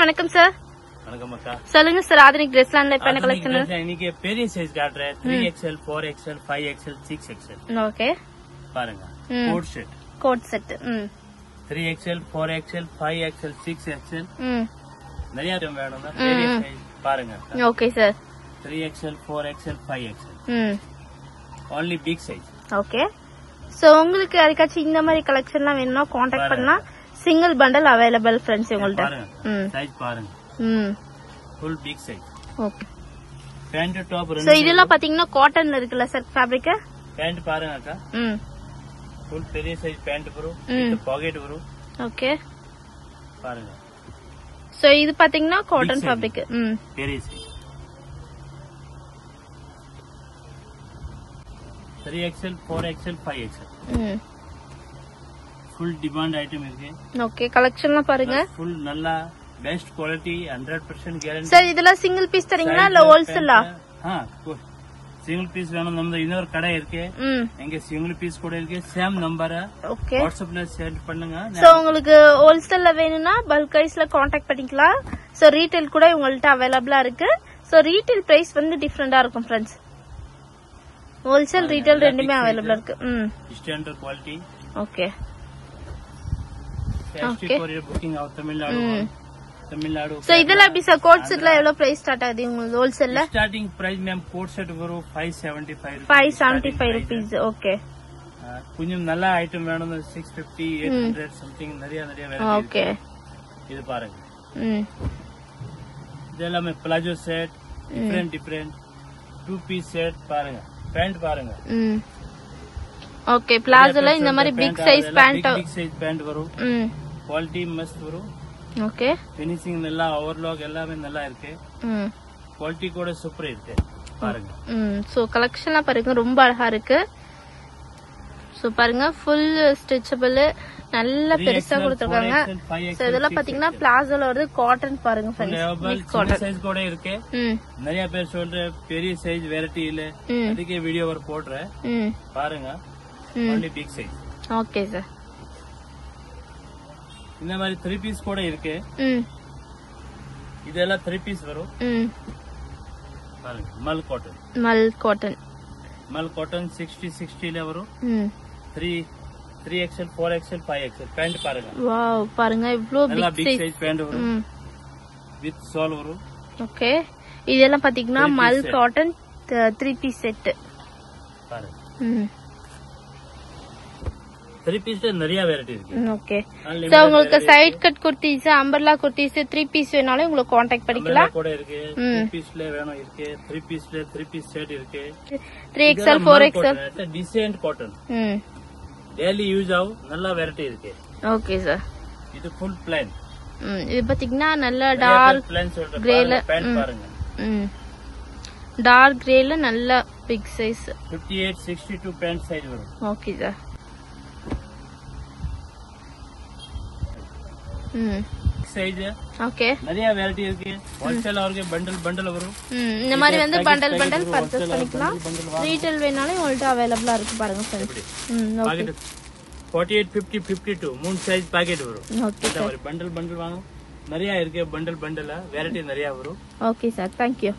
வணக்கம் சார். வணக்கம் அக்கா. சொல்லுங்க சார். ஆதனிக் ட்ரெஸ்லாண்ட்ல இப்ப என்ன கலெக்ஷன்? இன்னைக்கு பெரிய சைஸ் காட்டுறேன். 3XL 4XL 5XL 6XL. Okay பாருங்க. Coat set. Coat set. 3XL 4XL 5XL 6XL. நிறைய ஐட்டம் வேணும்னா பெரிய சைஸ் பாருங்க. Okay sir. 3XL 4XL 5XL. only big size. Okay. So உங்களுக்கு அதுக்காச்சும் இந்த மாதிரி கலெக்ஷன்லாம் வேணும்னா கான்டாக்ட் பண்ணலாம். சிங்கிள் பண்டல் அவைலபிள் फ्रेंड्स உங்கள்ட்ட. சைஸ் பாருங்க. full big size. Okay. Pant top so இதெல்லாம் பாத்தீங்கன்னா காட்டன்ல இருக்குல்ல சார் ஃபேப்ரிக்? பேண்ட் பாருங்க அக்கா. full பெரிய சைஸ் பேண்ட் வரும். இது பாக்கெட் வரும். ஓகே. பாருங்க. சோ இது பாத்தீங்கன்னா காட்டன் ஃபேப்ரிக். பெரிய size. 3XL 4XL 5XL. full demand item இருக்கு. ஓகே. கலெக்ஷன்லாம் பாருங்க. full நல்ல பெஸ்ட் குவாலிட்டி 100% கேரண்டி. சார் இதெல்லாம் சிங்கிள் பீஸ் தரீங்களா இல்ல ஹோல்சேலா? சிங்கிள் பீஸ் வேணும். நம்ம இன்னொரு கடை இருக்கு. எங்க சிங்கிள் பீஸ் கூட இருக்கு. Same number. ஓகே. வாட்ஸ்அப்ல சென்ட் பண்ணுங்க. சோ உங்களுக்கு ஹோல்சேல்ல வேணும்னா பல்க் வைஸ்ல கான்டாக்ட் பண்ணிக்கலாம். சோ ரீட்டைல் கூட உங்கள்ட்ட அவைலபிளா இருக்கு. சோ ரீட்டைல் பிரைஸ் வந்து டிஃபரெண்டா இருக்கும் फ्रेंड्स. ஹோல்சேல் ரீட்டைல் ரெண்டுமே அவைலபிளா இருக்கு. Standard quality. Okay. Okay. Courier booking of Tamil Nadu. So இதெல்லாம் எப்படி சார் கோட் செட்ல எவ்வளவு பிரைஸ் ஸ்டார்ட் ஆகுது உங்களுக்கு ஹோல்சேல்ல? Starting price ma'am coat set வரும் 575 rupees. ஓகே. கொஞ்சம் நல்ல ஐட்டம் வேணும் 650 800 சம்திங் நிறைய வெரைட்டி. ஓகே. இது பாருங்க. இதெல்லாம் பிளாஜோ செட் டிஃபரெண்ட் 2 பீஸ் செட் பாருங்க. பேண்ட் பாருங்க. ஓகே. பிளாஜோல இந்த மாதிரி பிக் சைஸ் பேண்ட் வரும். குவாலிட்டி மஸ்ட் வரும். ஓகே. ஃபினிஷிங் நல்லா ஓவர்லாக் எல்லாமே நல்லா இருக்கு. குவாலிட்டி கூட சூப்பரா இருக்கு பாருங்க. சோ கலெக்ஷன்லாம் பாருங்க ரொம்ப அழகா இருக்கு. சோ பாருங்க ஃபுல் ஸ்ட்ரெச்சபிள் நல்ல பெருசா கொடுத்திருக்காங்க. சோ இதெல்லாம் பாத்தீங்கன்னா பிளாசோல வருது காட்டன் பாருங்க फ्रेंड्स. காட்டன் சைஸ் கூட இருக்கு. நிறைய பேர் சொல்ற பெரிய சைஸ் வெரைட்டி இல்ல. அதுக்கே வீடியோ வர போடுறேன் பாருங்க. only big size. Okay sir. இந்த மாதிரி 3 பீஸ் கூட இருக்கு. இதெல்லாம் 3 பீஸ் வரும். பாருங்க. மல் காட்டன் 60 ல வரும். 3XL 4XL 5XL பேண்ட் பாருங்க. வாவ் பாருங்க இவ்ளோ பிக் சைஸ் பேண்ட் வரும். வித் சால் வரும். ஓகே. இதெல்லாம் பாத்தீங்கன்னா மல் காட்டன் 3 பீஸ் செட் பாருங்க. 3 பீஸ்ல நிறைய வெரைட்டி இருக்கு. ஓகே. சோ உங்களுக்கு side cut kurtis umbrella kurtis 3 piece வேணாலும் உங்களுக்கு கான்டாக்ட் பண்ணிக்கலாம். கூட இருக்கு. 2 பீஸ்ல வேணும் இருக்கு. 3 பீஸ்ல 3 பீஸ் செட் இருக்கு. 3XL 4XL designed cotton daily use ஆகும் நல்ல வெரைட்டி இருக்கு. Okay sir. இது ஃபுல் பிளைன். இது பாத்தீங்கன்னா நல்ல டார்க் கிரேல பேண்ட் பாருங்க. டார்க் கிரேல நல்ல பிக் சைஸ் 58 62 பேண்ட் சைஸ் வரும். Okay sir. Size okay. நிறைய வெரைட்டி இருக்கு. ஹோல்சேல் ஆர்கே பண்டல் வரும். இந்த மாதிரி வந்து பண்டல் பர்ச்சேஸ் பண்ணிக்கலாம். ரீட்டைல் வேணாலும் உங்கள்ட்ட அவைலபிளா இருக்கு பாருங்க फ्रेंड्स. ஓகே. 48 50 52 மூணு சைஸ் பாக்கெட் வரும். Okay sir. பண்டல் வாங்க நிறைய இருக்கு. பண்டல் வெரைட்டி நிறைய வரும். Okay sir. Thank you.